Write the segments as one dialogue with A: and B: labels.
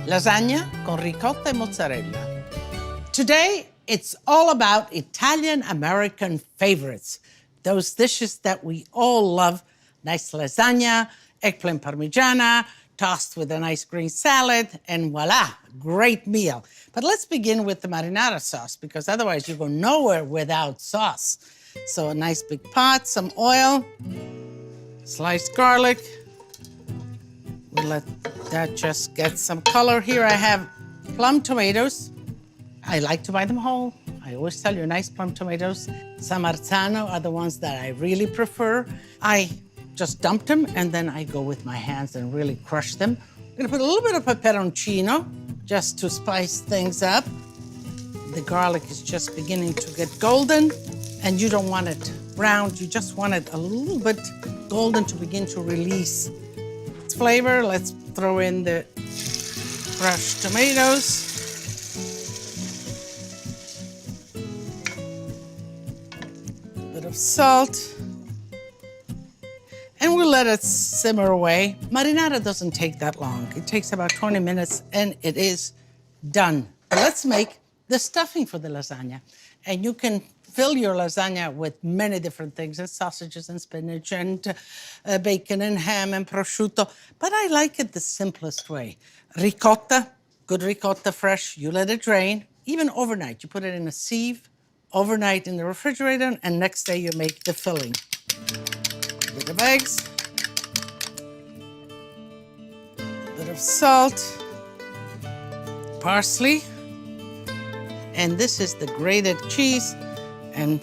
A: Lasagna con ricotta e mozzarella. Today, it's all about Italian-American favorites. Those dishes that we all love. Nice lasagna, eggplant parmigiana, tossed with a nice green salad, and voila, great meal. But let's begin with the marinara sauce, because otherwise you go nowhere without sauce. So a nice big pot, some oil, sliced garlic. We'll let that just get some color. Here I have plum tomatoes. I like to buy them whole. I always tell you, nice plum tomatoes. Some Marzano are the ones that I really prefer. I just dump them, and then I go with my hands and really crush them. I'm gonna put a little bit of peperoncino just to spice things up. The garlic is just beginning to get golden, and you don't want it browned. You just want it a little bit golden to begin to release its flavor. Let's throw in the crushed tomatoes. Bit of salt. And we'll let it simmer away. Marinara doesn't take that long. It takes about 20 minutes and it is done. Let's make the stuffing for the lasagna. And you can fill your lasagna with many different things, and sausages and spinach and bacon and ham and prosciutto. But I like it the simplest way. Ricotta, good ricotta fresh, you let it drain, even overnight. You put it in a sieve, overnight in the refrigerator, and next day you make the filling. Bit of eggs, bit of salt, parsley, and this is the grated cheese, and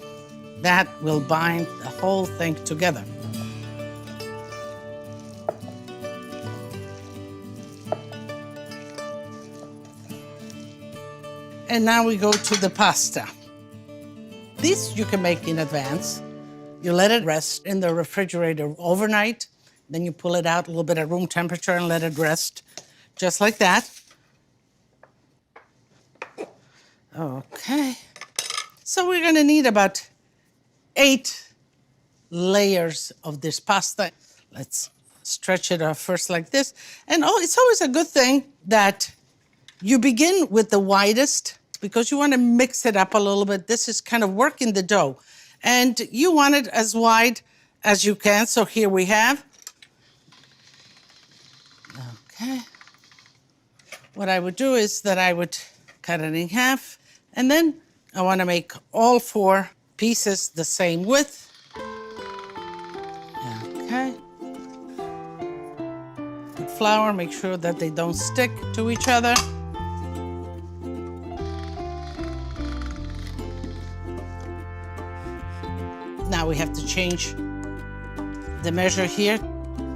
A: that will bind the whole thing together. And now we go to the pasta. This you can make in advance. You let it rest in the refrigerator overnight, then you pull it out a little bit at room temperature and let it rest, just like that. Okay. So we're gonna need about 8 layers of this pasta. Let's stretch it out first like this. And it's always a good thing that you begin with the widest, because you wanna mix it up a little bit. This is kind of working the dough. And you want it as wide as you can. So here we have. Okay. What I would do is that I would cut it in half. And then I want to make all 4 pieces the same width. Okay. Put flour, make sure that they don't stick to each other. Now we have to change the measure here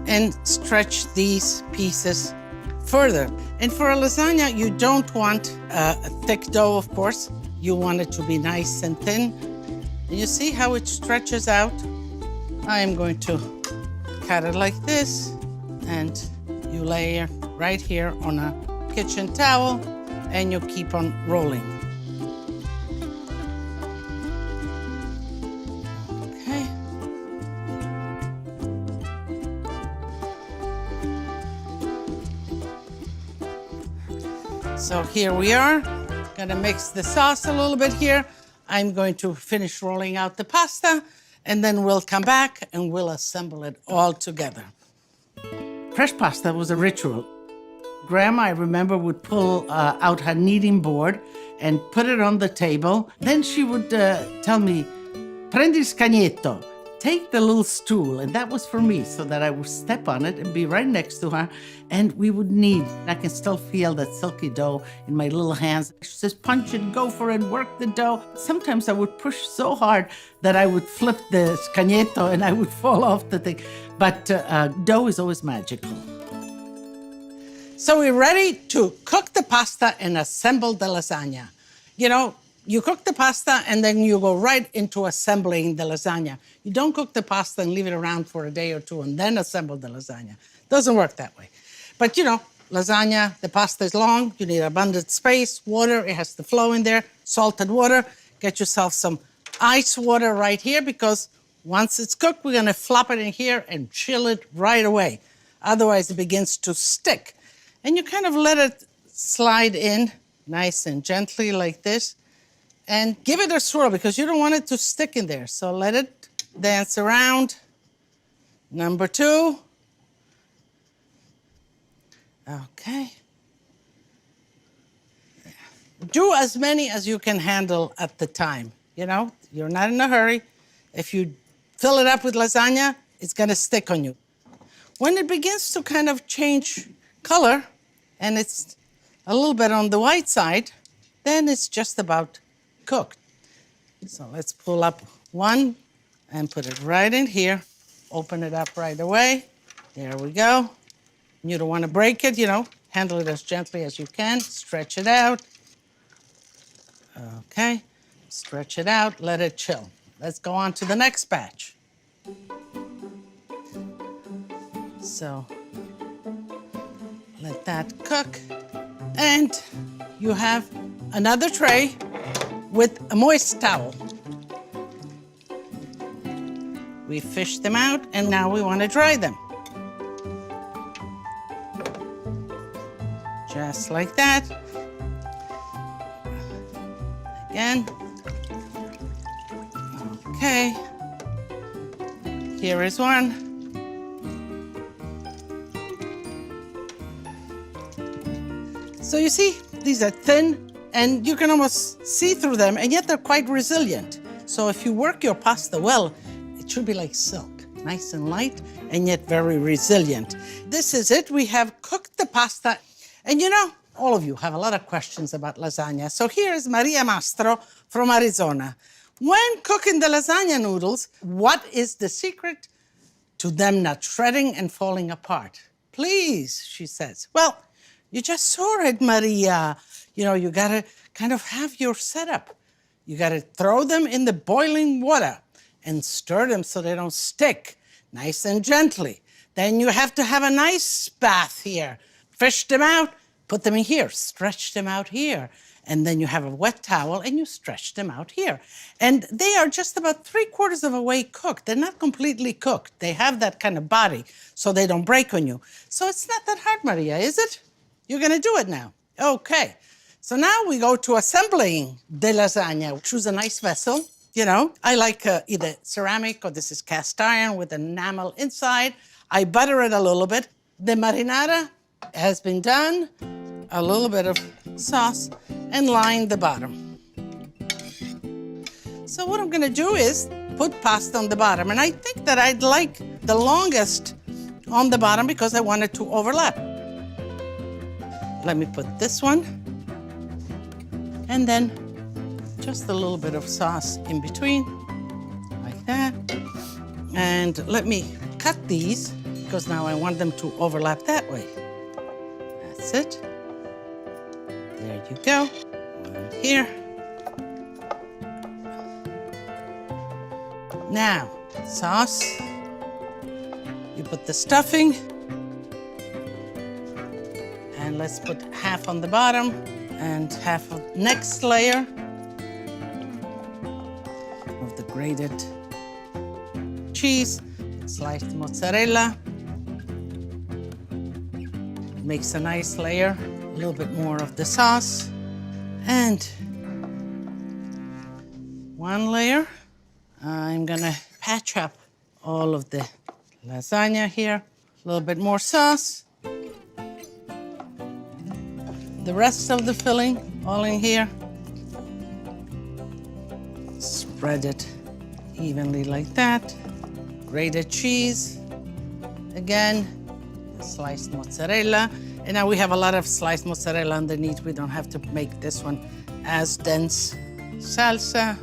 A: and stretch these pieces further. And for a lasagna, you don't want a thick dough, of course. You want it to be nice and thin. And you see how it stretches out? I am going to cut it like this, and you lay right here on a kitchen towel, and you keep on rolling. So here we are. Gonna mix the sauce a little bit here. I'm going to finish rolling out the pasta, and then we'll come back and we'll assemble it all together. Fresh pasta was a ritual. Grandma, I remember, would pull out her kneading board and put it on the table. Then she would tell me, prendi il scagnetto, take the little stool, and that was for me, so that I would step on it and be right next to her, and we would knead. I can still feel that silky dough in my little hands. She says, punch it, go for it, work the dough. Sometimes I would push so hard that I would flip the scagnetto and I would fall off the thing. But dough is always magical. So we're ready to cook the pasta and assemble the lasagna. You know, you cook the pasta and then you go right into assembling the lasagna. You don't cook the pasta and leave it around for a day or two and then assemble the lasagna. Doesn't work that way. But you know, lasagna, the pasta is long, you need abundant space, water, it has to flow in there, salted water. Get yourself some ice water right here, because once it's cooked, we're gonna flop it in here and chill it right away. Otherwise it begins to stick. And you kind of let it slide in nice and gently like this. And give it a swirl because you don't want it to stick in there. So let it dance around. Number 2. Okay. Do as many as you can handle at the time. You know, you're not in a hurry. If you fill it up with lasagna, it's gonna stick on you. When it begins to kind of change color and it's a little bit on the white side, then it's just about cooked. So let's pull up one and put it right in here. Open it up right away. There we go. You don't want to break it, you know. Handle it as gently as you can. Stretch it out. Okay. Stretch it out. Let it chill. Let's go on to the next batch. So let that cook. And you have another tray with a moist towel. We fished them out, and now we want to dry them. Just like that. Again. Okay. Here is one. So you see, these are thin, and you can almost see through them, and yet they're quite resilient. So if you work your pasta well, it should be like silk, nice and light, and yet very resilient. This is it. We have cooked the pasta. And you know, all of you have a lot of questions about lasagna. So here is Maria Mastro from Arizona. When cooking the lasagna noodles, what is the secret to them not shredding and falling apart? Please, she says. Well, you just saw it, Maria. You know, you gotta kind of have your setup. You gotta throw them in the boiling water and stir them so they don't stick, nice and gently. Then you have to have a nice bath here. Fish them out, put them in here, stretch them out here. And then you have a wet towel and you stretch them out here. And they are just about 3/4 of a way cooked. They're not completely cooked. They have that kind of body so they don't break on you. So it's not that hard, Maria, is it? You're gonna do it now. Okay. So now we go to assembling the lasagna. Choose a nice vessel. You know, I like either ceramic or this is cast iron with enamel inside. I butter it a little bit. The marinara has been done. A little bit of sauce and line the bottom. So what I'm gonna do is put pasta on the bottom. And I think that I'd like the longest on the bottom because I want it to overlap. Let me put this one. And then just a little bit of sauce in between, like that. And let me cut these because now I want them to overlap that way. That's it. There you go. One here. Now, sauce. You put the stuffing. And let's put half on the bottom and half of next layer of the grated cheese, sliced mozzarella. Makes a nice layer. A little bit more of the sauce. And one layer. I'm gonna patch up all of the lasagna here. A little bit more sauce. The rest of the filling all in here. Spread it evenly like that. Grated cheese. Again, sliced mozzarella. And now we have a lot of sliced mozzarella underneath. We don't have to make this one as dense. Salsa.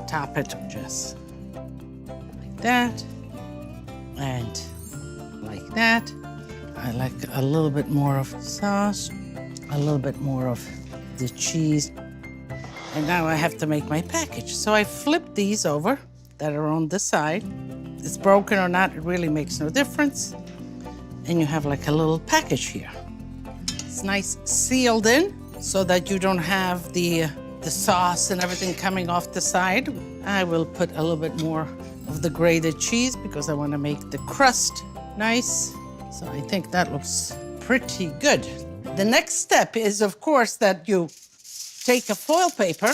A: Top it just like that. And like that. I like a little bit more of sauce, a little bit more of the cheese. And now I have to make my package. So I flip these over that are on the side. It's broken or not, it really makes no difference. And you have like a little package here. It's nice sealed in so that you don't have the sauce and everything coming off the side. I will put a little bit more of the grated cheese because I want to make the crust nice. So I think that looks pretty good. The next step is, of course, that you take a foil paper,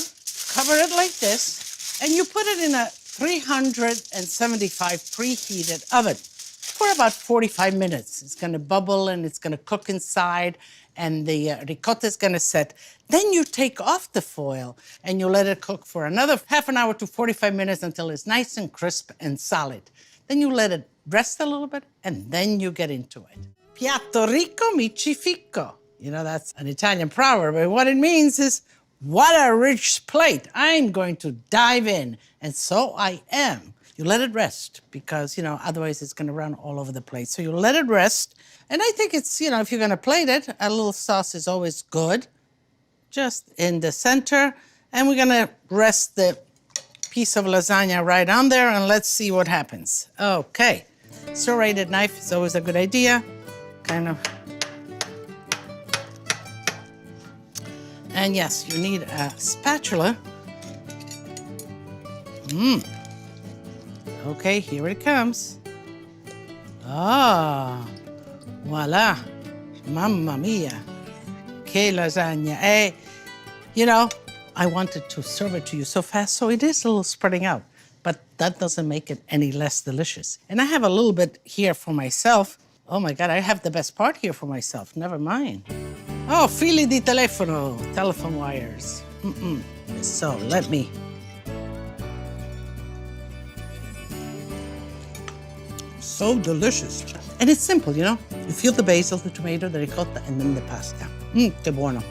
A: cover it like this, and you put it in a 375 preheated oven for about 45 minutes. It's gonna bubble and it's gonna cook inside, and the ricotta is gonna set. Then you take off the foil and you let it cook for another half an hour to 45 minutes until it's nice and crisp and solid. Then you let it rest a little bit, and then you get into it. Piatto ricco mi ci ficco. You know, that's an Italian proverb, and what it means is, what a rich plate. I'm going to dive in, and so I am. You let it rest because, you know, otherwise it's going to run all over the plate. So you let it rest, and I think it's, you know, if you're going to plate it, a little sauce is always good, just in the center, and we're going to rest the piece of lasagna right on there, and let's see what happens. Okay, serrated knife is always a good idea, kind of. And yes, you need a spatula. Okay, here it comes. Ah, voila. Mamma mia. Que lasagna. You know, I wanted to serve it to you so fast, so it is a little spreading out, but that doesn't make it any less delicious. And I have a little bit here for myself. Oh my God, I have the best part here for myself. Never mind. Oh, fili di telefono, telephone wires. So let me. So delicious. And it's simple, you know. You feel the basil, the tomato, the ricotta, and then the pasta. Che buono.